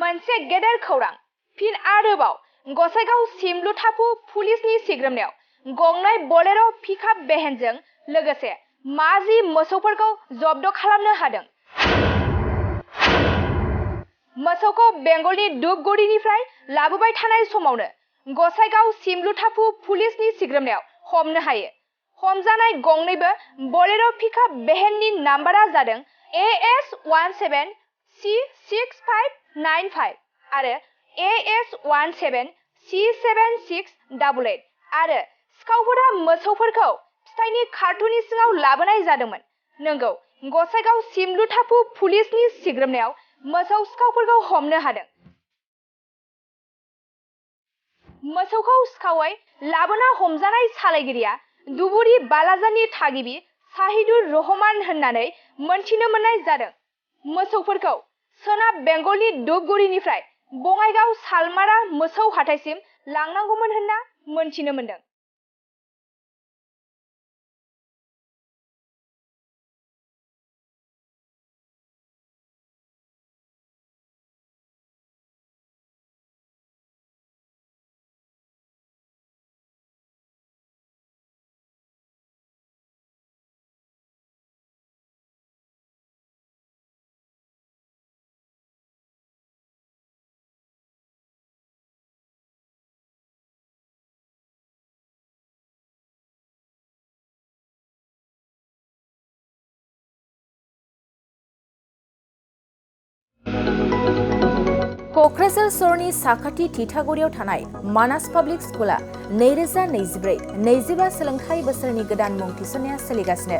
मोनसे गेदेर खौरां फिन आरोबाव गसाइगाव सिमलुथाफु पुलिसनि सिग्रोमनायाव गंनै बोलेर' पिकआप भेनजों लोगोसे 50 मोसौफोरखौ जब्द खालामनो हादों। मोसौखौ बेंगलनि धुपगुरिनिफ्राय लाबोबाय थानाय समावनो गसाइगाव सिमलुथाफु पुलिसनि सिग्रोमनायाव हमनो हायो। हमजानाय गंनैबो बोलेर' पिकआप भेननि नाम्बारा जादों AS17C6595 आरो AS17C7688 आरो सिखावफोरा मोसौफोरखौ फिथाइनि कार्टुननि सिङाव लाबोनाय जादोंमोन। नंगौ, गसाइगाव सिमलुथाफु पुलिसनि सिग्रोमनायाव मोसौ सिखावफोरखौ हमनो हादों। मोसौखौ सिखावै लाबोना हमजानाय सालायगिरिया धुबुरी बालाजारनि थागिबि साहिदुर रहमान होननानै मोनथिनो मोननाय जादों। मोसौफोरखौ सोनाब बेंगलनि धुपगुरिनिफ्राय बङाइगाव सालमारा मोसौ हाथायसिम लांनांगौमोन होनना मोनथिनो मोनदों। क'क्राझार सहरनि साखाथि थिथागुरियाव थानाय मानास पाब्लिक स्कुला 2024-25 सोलोंथाइ बोसोरनि गोदान मुं थिसननाया सोलिगासिनो।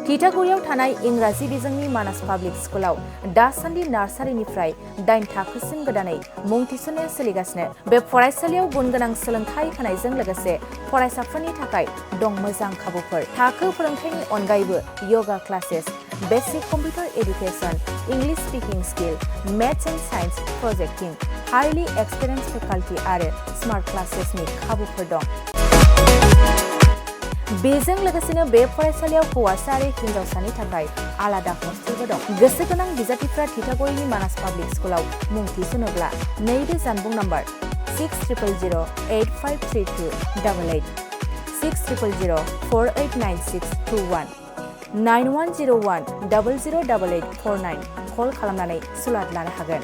थिथागुरियाव थानाय इंराजि बिजोंनि मानास पाब्लिक स्कुलाव दासान्दि नार्सारिनिफ्राय 8 थाखोसिम गोदानै मुं थिसननाया सोलिगासिनो। बे फरायसालियाव गुनगोनां सोलोंथाइ होनायजों लोगोसे फरायसाफोरनि थाखाय दं मोजां खाबुफोर। थाखो फोरोंथायनि अनगायैबो yoga classes, basic computer education, English speaking skill, maths and science projecting, highly experience faculty आरो स्मार्ट क्लासेसनि खाबुफोर दं। बेजों लोगोसेनो बे फरायसालियाव हौवासा आरो हिन्जावसानि थाखाय आलादा हस्टेलबो दं। गोसो गोनां बिजाथिफ्रा थिथागुरिनि मानास पाब्लिक स्कुलाव मुं थिसनोब्ला नैबे जानबुं नाम्बार 6000853288 6000489621 9101008849 कल खालामनानै सुलाद लानो हागोन।